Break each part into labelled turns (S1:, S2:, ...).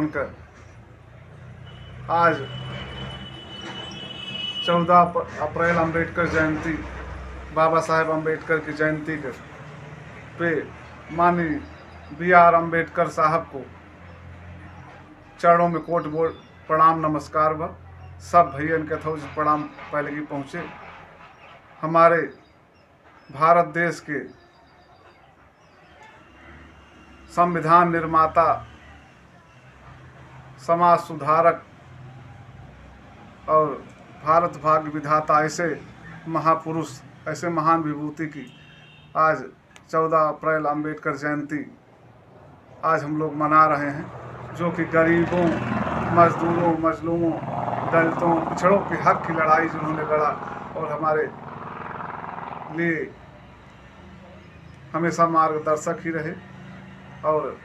S1: लोगन का आज 14 अप्रैल अम्बेडकर जयंती, बाबा साहेब अम्बेडकर की जयंती के पे माननीय B.R. अम्बेडकर साहब को चरणों में कोट बोल प्रणाम नमस्कार बा। सब भैयन के थोड़ी प्रणाम पहले की पहुँचे। हमारे भारत देश के संविधान निर्माता, समाज सुधारक और भारत भाग्य विधाता ऐसे महापुरुष, ऐसे महान विभूति की आज 14 अप्रैल अम्बेडकर जयंती आज हम लोग मना रहे हैं, जो कि गरीबों, मजदूरों, मजलूमों, दलितों, पिछड़ों के हक की लड़ाई जिन्होंने लड़ा और हमारे लिए हमेशा मार्गदर्शक ही रहे। और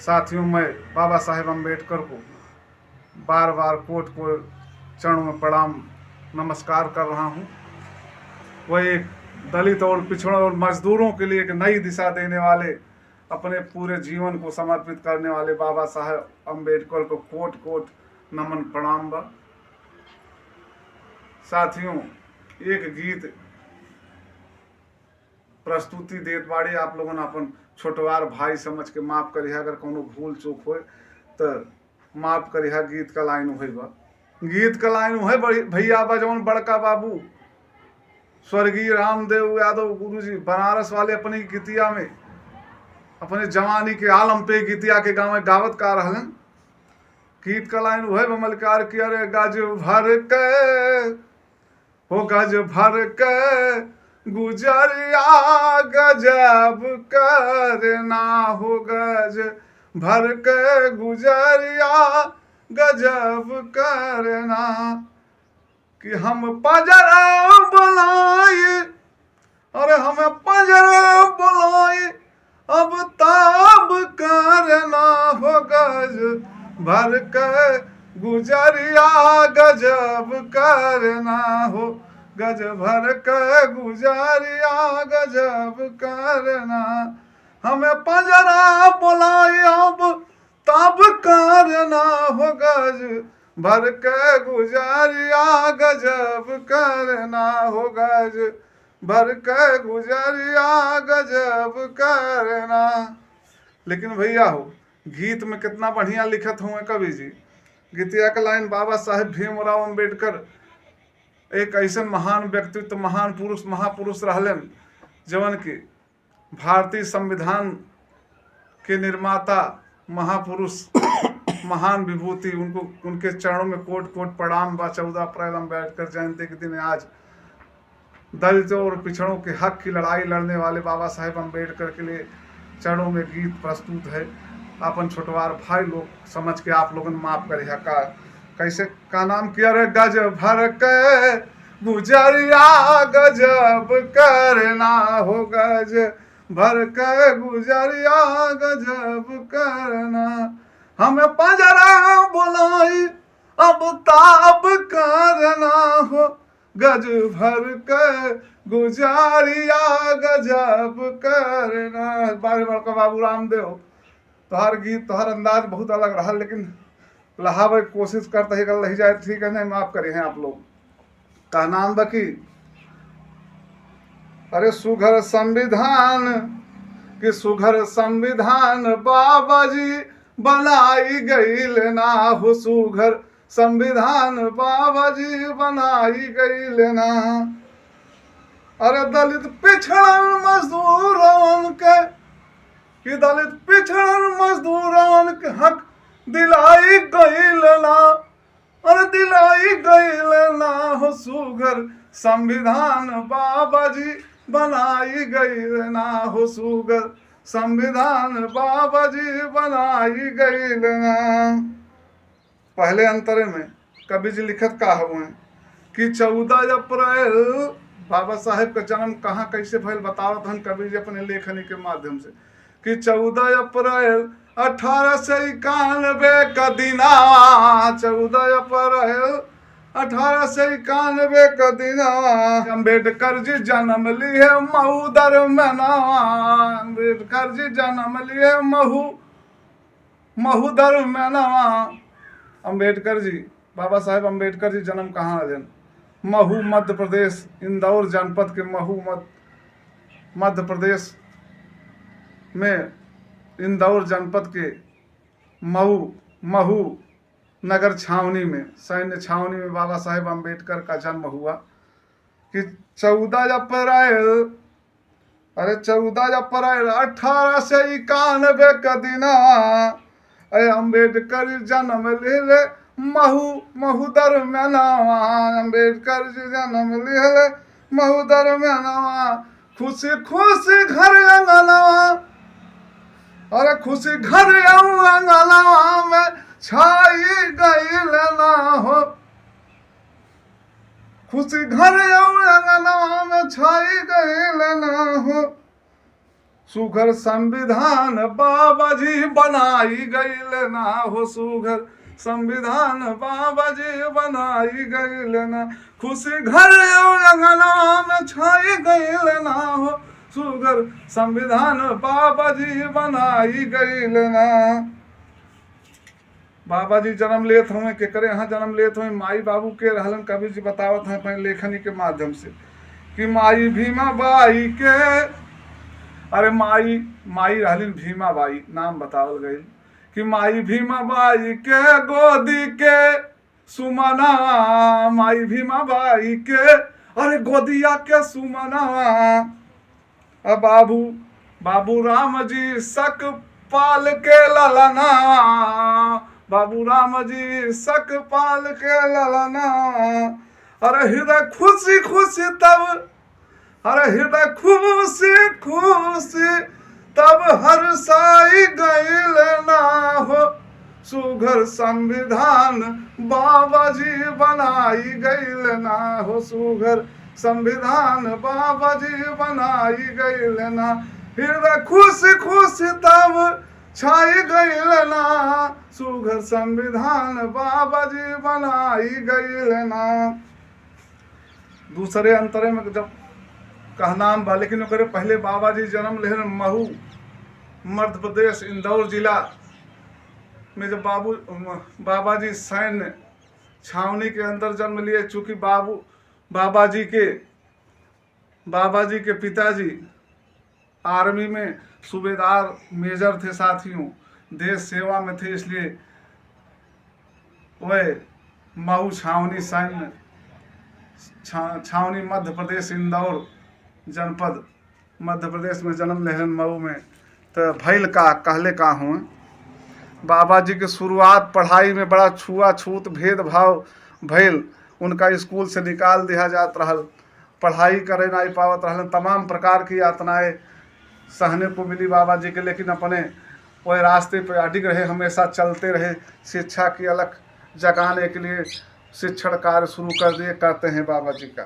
S1: साथियों, मैं बाबा साहेब अम्बेडकर को बार बार कोट को चरणों में प्रणाम नमस्कार कर रहा हूँ। वह एक दलित और पिछड़ों और मजदूरों के लिए एक नई दिशा देने वाले, अपने पूरे जीवन को समर्पित करने वाले बाबा साहेब अम्बेडकर को कोट कोट नमन प्रणाम बा। साथियों, एक गीत प्रस्तुति देत बाड़ी, आप लोगों ने अपन छोटवार भाई समझ के माफ करिहा। अगर कोनो भूल चूक हो तो माफ करिहा। गीत का लाइन हुई बा, गीत का लाइन है भैया बजौन बड़का बाबू स्वर्गीय रामदेव यादव गुरुजी बनारस वाले अपनी गीतिया में अपने जवानी के आलम पे गीतिया के गाँव में गावत का रहलन। गीत का लाइन है मलकार की, अरे गज भर के हो गज भर के गुजरिया गजब करना हो, गज भर के गुजरिया गजब करना कि हम पंजरा बुलाए, अरे हमें पंजरा बुलाए अब ताब करना हो, गज भर के गुजरिया गजब करना हो, गज भर के गुजरिया गजब करना। हमें पंजरा बुलाए अब तब करना हो, गज भर के गुजरिया गजब करना हो, गज भर के गुजरिया गजब करना। लेकिन भैया हो, गीत में कितना बढ़िया लिखत हुए कवि जी। गीतिया का लाइन, बाबा साहेब भीमराव अम्बेडकर एक ऐसा महान व्यक्तित्व, महान पुरुष, महापुरुष रहलन, जवन के भारतीय संविधान के निर्माता, महापुरुष, महान विभूति, उनको उनके चरणों में कोट कोट प्रणाम बा। 14 अप्रैल अम्बेडकर जयंती के दिन आज दलितों और पिछड़ों के हक की लड़ाई लड़ने वाले बाबा साहेब अम्बेडकर के लिए चरणों में गीत प्रस्तुत है। अपन छोटवार भाई लोग समझ के आप लोगों ने माफ करिए। का कैसे का नाम किया रे, गज भर के गुजरिया गजब करना हो, गज भर के गुजरिया गजब करना। हमें पंजरा बुलाई अब ताब करना हो, गज भर के गुजरिया गजब करना। बारे बड़का बाबू रामदेव, तोहर गीत, तोहर अंदाज बहुत अलग रहा, लेकिन लहावे कोशिश करते ही गल रही जाए, ठीक है, नहीं माफ करिए हैं आप लोग। का नाम बकी, अरे सुघर संविधान कि सुघर संविधान बाबा जी बनाई गईल ना हो, सुघर संविधान बाबा जी बनाई गईल ना। अरे दलित पिछड़न मजदूरों के कि दलित पिछड़न मजदूरों के हक दिलाई गईल ना, और दिलाई गईल ना हो, सुघर संविधान बाबा जी बनाई गईल ना हो, सुघर संविधान बाबा जी बनाई गईल ना। पहले अंतरे में कवि जी लिखत का हुए कि 14 अप्रैल बाबा साहेब का जन्म कहाँ कैसे भइल बतावत हन कवि जी अपने लेखनी के माध्यम से कि 14 अप्रैल 1891 का दिना, 14 अप्रैल 1891 का दिना अम्बेडकर जी जन्म लिए मऊदर में ना, अम्बेडकर जी जन्म लिए महू महुधर में नवा। अम्बेडकर जी, बाबा साहेब अम्बेडकर जी जन्म कहाँ लेन? महू मध्य प्रदेश, इंदौर जनपद के महू मध्य प्रदेश में, इंदौर जनपद के महू नगर छावनी में, सैन्य छावनी में बाबा साहेब अम्बेडकर का जन्म हुआ कि 14 अप्रैल 1891 का दिना अम्बेडकर जन्म ले महुदर में नवा। अम्बेडकर जी जन्म ले महुदर में नवा। खुशी खुशी घर अंगनवा, अरे खुशी घर अंगनवा में छाई गईल ना हो। खुशी घर अंगनवा में छाई गईल ना हो। सुघर संविधान बाबा जी बनाई गईल ना हो। सुघर संविधान बाबा जी बनाई गईल ना। खुशी घर अंगनवा में छाई गईल ना हो। सुघर संविधान बाबा जी बनाई गईल ना। बाबा जी जन्म लेत हुए के करे यहाँ जन्म लेत हुए माई बाबू के रहलन। कबीर जी बतावत हैं अपने लेखनी के माध्यम से कि माई भीमा बाई के, अरे माई रहलिन भीमा बाई, नाम बतावल गई कि माई भीमा बाई के गोदी के सुमना। माई भीमा बाई के अरे गोदिया के सुमना। बाबू राम जी सक पाल के ललना। बाबू राम जी सक पाल के ललना। अरे हृदय खुशी खुशी तब, अरे हृदय खुशी खुशी तब हर्षाई गईल ना हो। सुघर संविधान बाबा जी बनाई गईल ना हो। सुघर संविधान बाबा जी बनाई गईल ना। हृदय खुशी खुशी तब छाई गईल ना। सुघर संविधान बाबा जी बनाई गईल ना। दूसरे अंतरे में जब कहनाम बा, लेकिन ओकरे पहले बाबा जी जन्म लेहन महू मध्य प्रदेश इंदौर जिला में। जब बाबा जी सैन्य छावनी के अंदर जन्म लिए, चूंकि बाबा जी के पिताजी आर्मी में सूबेदार मेजर थे, साथियों देश सेवा में थे, इसलिए वह महू छावनी सैन्य छावनी मध्य प्रदेश इंदौर जनपद मध्य प्रदेश में जन्म लेहन महू में। तो भैल का कहले का हुए बाबा जी के शुरुआत पढ़ाई में बड़ा छुआछूत भेदभाव भैल। उनका स्कूल से निकाल दिया जात रहल, पढ़ाई करे नहीं पावत रहलन, तमाम प्रकार की यातनाएं सहने को मिली बाबा जी के। लेकिन अपने वह रास्ते पर अडिग रहे, हमेशा चलते रहे। शिक्षा की अलख जगाने के लिए शिक्षण कार्य शुरू कर दिए, कहते हैं बाबा जी का।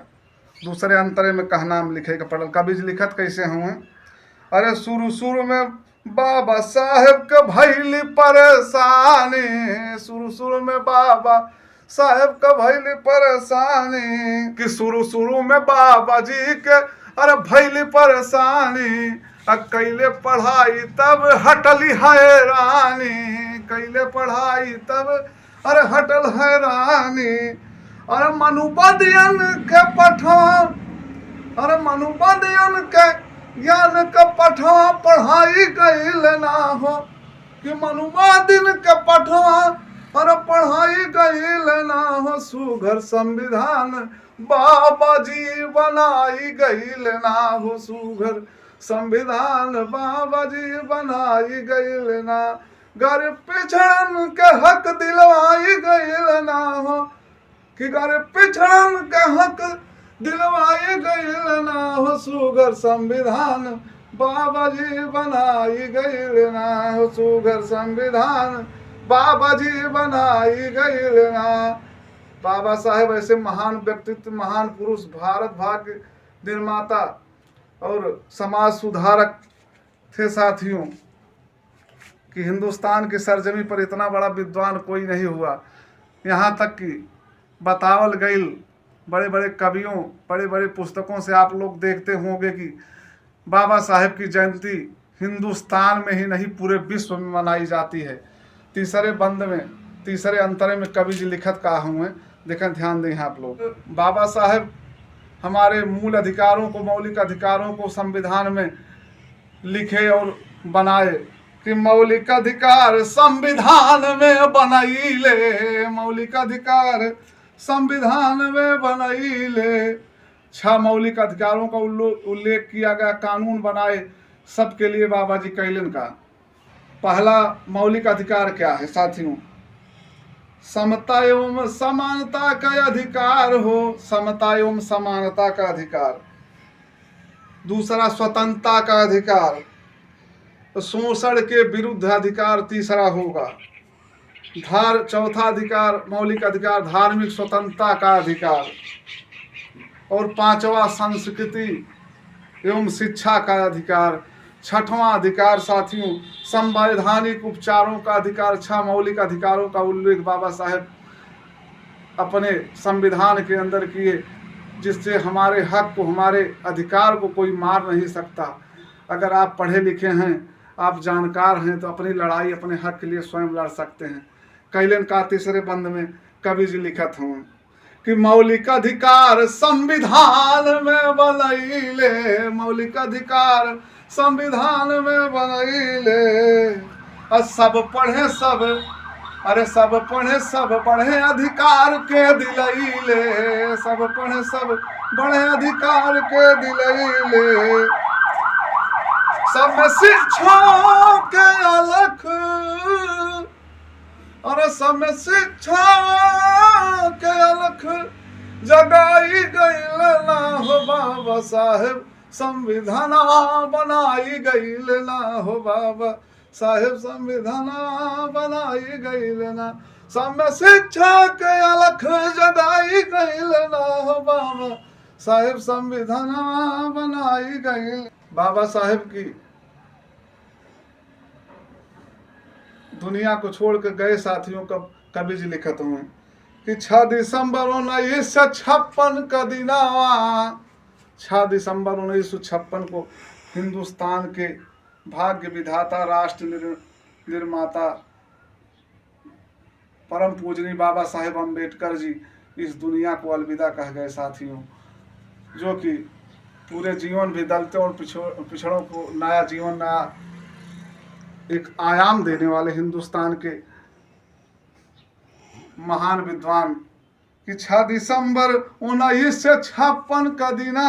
S1: दूसरे अंतरे में कहनाम लिखे का पढ़ल। कभी लिखत कैसे हुए? अरे शुरू में बाबा साहेब के भैली परेशानी। शुरू में बाबा साहेब का भैली परेशानी कि शुरू में बाबा जी के अरे भैली परेशानी। कैले पढ़ाई तब हटली हैरानी। कैले पढ़ाई तब अरे हटल हैरानी। अरे मनुबदियन के पठवा, अरे मनुबदियन के ज्ञान का पठवा पढ़ाई गईल ना हो। कि मनुबदिन के पठवा अरे पढ़ाई गईल ना हो। सुघर संविधान बाबा जी बनाई गईल ना हो। सुघर संविधान बाबा जी बनाई गईल ना। गरीब पिछड़न के हक दिलवाई गईल ना हो। कि गरीब पिछड़न के हक दिलवाई गईल ना हो। सुघर संविधान बाबा जी बनाई गईल ना हो। सुघर संविधान बाबा जी बनाई गईल ना। बाबा साहेब ऐसे महान व्यक्तित्व, महान पुरुष, भारत भाग्य निर्माता और समाज सुधारक थे साथियों कि हिंदुस्तान की सरजमी पर इतना बड़ा विद्वान कोई नहीं हुआ। यहाँ तक कि बतावल गई बड़े बड़े कवियों, बड़े बड़े पुस्तकों से आप लोग देखते होंगे कि बाबा साहेब की जयंती हिंदुस्तान में ही नहीं पूरे विश्व में मनाई जाती है। तीसरे बंद में, तीसरे अंतरे में कवि जी लिखत का हुए, देखें ध्यान दें आप लोग। बाबा साहेब हमारे मूल अधिकारों को, मौलिक अधिकारों को संविधान में लिखे और बनाए कि मौलिक अधिकार संविधान में बनाइले, मौलिक अधिकार संविधान में बनाइले। 6 मौलिक अधिकारों का उल्लेख किया गया, कानून बनाए सबके लिए बाबा जी कैलन का। पहला मौलिक अधिकार क्या है साथियों? समता एवं समानता का अधिकार हो, समता एवं समानता का अधिकार। दूसरा स्वतंत्रता का अधिकार, शोषण के विरुद्ध अधिकार तीसरा होगा। चौथा अधिकार, मौलिक अधिकार धार्मिक स्वतंत्रता का अधिकार। और 5वां संस्कृति एवं शिक्षा का अधिकार। 6वां अधिकार साथियों संवैधानिक उपचारों का अधिकार। 6 मौलिक अधिकारों का उल्लेख बाबा साहेब अपने संविधान के अंदर किए, जिससे हमारे हक को, हमारे अधिकार को कोई मार नहीं सकता। अगर आप पढ़े लिखे हैं, आप जानकार हैं, तो अपनी लड़ाई अपने हक के लिए स्वयं लड़ सकते हैं। कैलन का तीसरे बंद में कवि जी लिखत हूँ कि मौलिक अधिकार संविधान में बनैले, मौलिक अधिकार संविधान में बनैले। सब पढ़े सब, अरे सब पढ़े सब बढ़े अधिकार के दिलैले, सब पढ़े सब बढ़े अधिकार के दिलैले। सब शिक्षा के अलख, अरे सब शिक्षा के अलख जगाई गईल ना हो बाबा साहेब संविधान बनाई गईल ना हो बाबा साहेब संविधान बनाई गईल ना। सब शिक्षा के अलख जगाई गईल ना हो बाबा साहेब संविधान बनाई गईल। बाबा साहेब की दुनिया को छोड़ कर गए साथियों का कवि जी लिखत हुए कि 6 दिसंबर 1956 का दिनावा, 6 दिसंबर 1956 को हिंदुस्तान के भाग्य विधाता, राष्ट्र निर्माता, परम पूजनीय बाबा साहेब अम्बेडकर जी इस दुनिया को अलविदा कह गए साथियों, जो कि पूरे जीवन भी दलितों और पिछड़ों को नया जीवन, नया एक आयाम देने वाले हिंदुस्तान के महान विद्वान कि 6 दिसंबर 1956 का दिना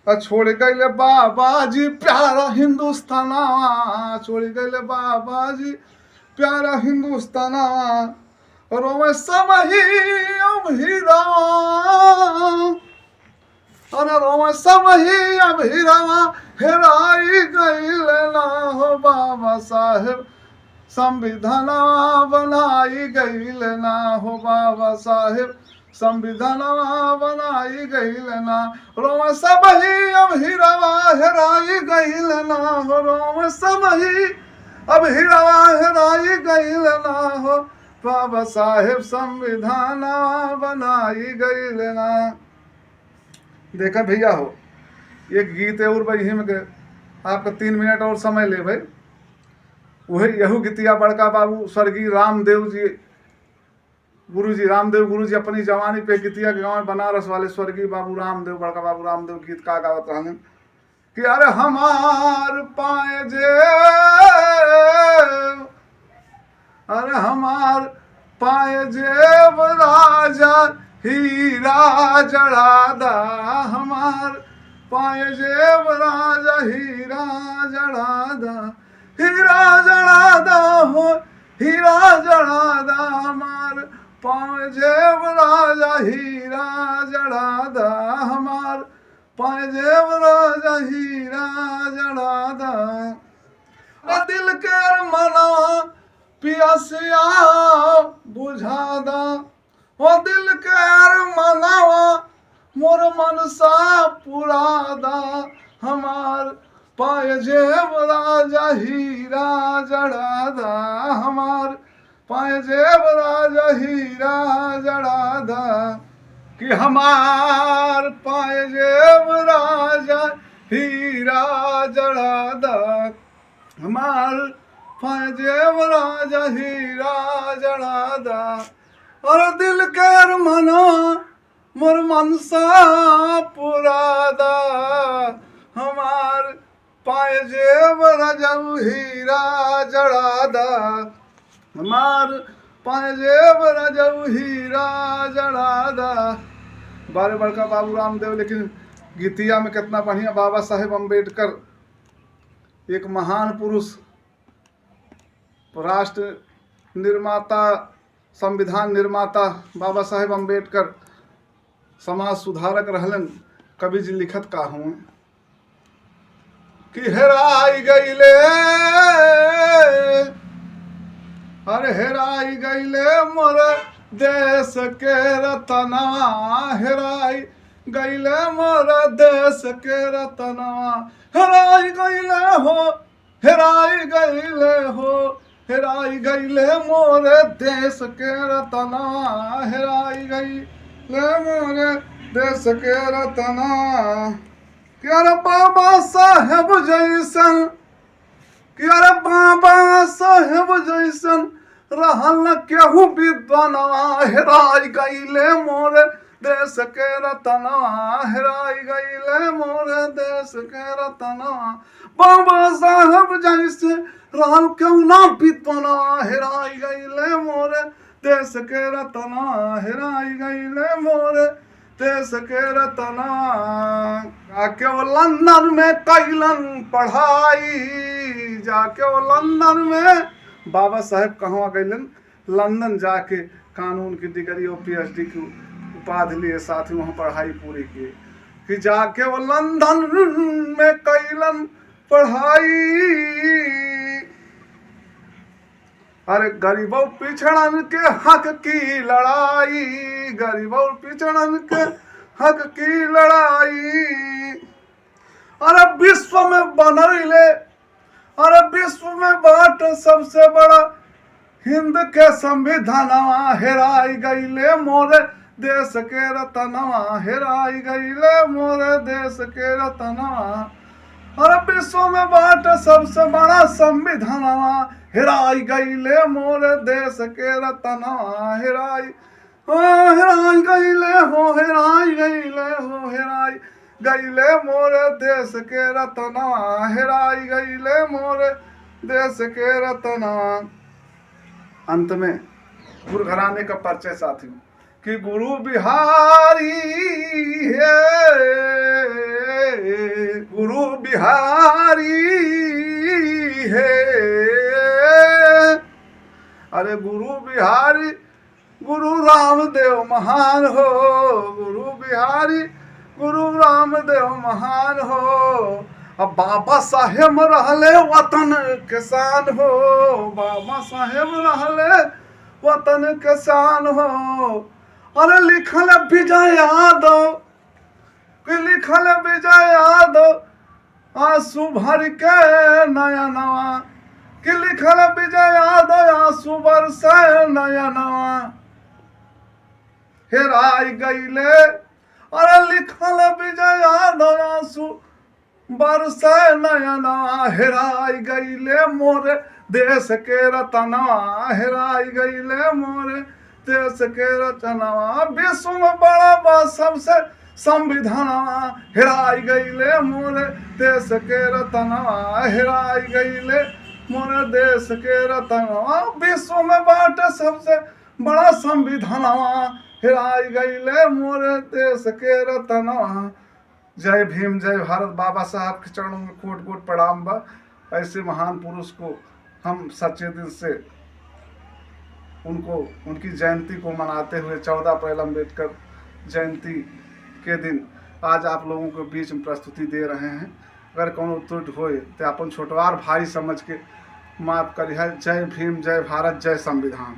S1: छोड़ गए बाबा जी प्यारा हिंदुस्तान, छोड़ गए बाबा जी प्यारा हिंदुस्तान। रोवे समही हीरा, अरे रोवे समही अब हीरावा हेराई गईल ना हो बाबा साहेब संविधान बनाई गईल ना हो बाबा साहेब संविधान बनाई गईल ना। रोम सबही अब हीरावा हेराई गईल ना हो, रोम सबही अब हीरावा हेराई गईल ना हो बाबा साहेब संविधान बनाई गईल ना। देखा भैया हो, एक गीत है और भाई हिम के आपका 3 मिनट और समय ले भाई। वही यहू गीतिया बड़का बाबू स्वर्गीय रामदेव जी, गुरु जी रामदेव गुरु जी अपनी जवानी पे गीतिया के गाँव बनारस वाले स्वर्गीय बाबू रामदेव, बड़का बाबू रामदेव गीत का गावत रहने कि अरे हमार पाए जे, अरे हमार पाए जेब राजा हीरा जड़ादा, हमार पाए जेब राजा हीरा जड़ादा, हीरा जड़ादा हो हीरा जड़ादा, हमार पाए जेब राजा हीरा जड़ादा, हमार पाए जेब राजा हीरा जड़ादा। दिल के मना पियासिया बुझादा, ओ दिल के मनावा मोर मनसा पुरादा, हमार पाए जेब राजा हीरा जड़ादा, हमार पाए जेब राजा हीरा जड़ादा। कि हमार पाए जेब राजा हीरा जड़ादा, हमार पाए जेवराज हीरा जड़ा दा और दिल के अरमाना मोर मनसा पुरादा हमार पाए जेवराज हीरा जड़ा दा हमार पाए जेवराज हीरा जड़ा दा। बारे बड़का बाबू रामदेव, लेकिन गीतिया में कितना बढ़िया बाबा साहेब अम्बेडकर, एक महान पुरुष, राष्ट्र निर्माता, संविधान निर्माता बाबा साहेब अम्बेडकर समाज सुधारक रहलन। कवि जी लिखत का हूँ कि हेराई गईले, अरे हेराई गईले मोर देश के रतनवा, हेराई गईले मोर देश के रतनवा, हेराई गईले हो, हेराई गईले हो, हेराई गईले मोरे देश के रतनवा, हेराई गईले मोरे देश के रतनवा। क्या बाबा साहेब जैसन, क्या बाबा साहेब जैसन रहल केहू विद्वानवा, हेराई गईले मोरे देश के रतनवा, हेराई गईले मोरे देश के रतनवा। बाबा साहब जैसे रहल केहू ना विद्वानवा, हेराई गईले मोरे देश के रतनवा, हेराई गईले मोरे देश के रतनवा। जाके वो लंदन में कैलन पढ़ाई, जाके वो लंदन में, बाबा साहेब कहाँ गईलन? लंदन जाके कानून की डिग्री और PhD की उपाधि लिए, साथ ही वहाँ पढ़ाई पूरी की। कि जाके वो लंदन में कैलन पढ़ाई, अरे गरीबों पिछड़न के हक की लड़ाई, गरीबों पिछड़न के हक की लड़ाई। अरे विश्व में बनले, अरे विश्व में बाट सबसे बड़ा हिंद के संविधानवा, हेराई गईले मोरे देश के रतनवा, हेराई गईले मोरे देश के रतनवा। अरे विश्व में बाट सबसे बड़ा संविधानवा, हेराई गईले मोरे देश के रतनवा, हेराई हेराई गईले हो, हेराई गईले हो, हेराई गईले मोरे देश के रतनवा, हेराई गईले मोरे देश के रतनवा। अंत में गुरु घराने का परिचय साथियों कि गुरु बिहारी है, गुरु बिहारी है, अरे गुरु बिहारी गुरु रामदेव महान हो, गुरु बिहारी गुरु रामदेव महान हो। अब बाबा साहेब रहले वतन के शान हो, बाबा साहेब रहले वतन के शान हो। अरे लिखल विजय यादव, लिखल विजय यादव आंसू भर के नया नवा, कि लिखल विजय यादव आंसू बरसे नया नवा, हेराई गईले। अरे लिखल विजय यादव आंसू बरसे नया नवा, हेराई गईले मोरे देश के रतनवा, हेराई गईले मोरे देश के रतनवा। विश्व में बड़ा बा सबसे संविधानवा, हेराई गईले मोरे देश के रतनवा, हेराई गईले मोरे देश के रतनवा। विश्व में बाटे सबसे बड़ा संविधानवा, हेराई गईले मोरे देश के रतनवा। जय भीम, जय भारत। बाबा साहब के चरणों में कोट कोट प्रणाम बा। ऐसे महान पुरुष को हम सच्चे दिल से उनको उनकी जयंती को मनाते हुए 14 अप्रैल अम्बेडकर जयंती के दिन आज आप लोगों के बीच में प्रस्तुति दे रहे हैं। अगर कोनो त्रुटि होए तो अपन छोटवार भाई समझ के माफ करिए। जय भीम, जय भारत, जय संविधान।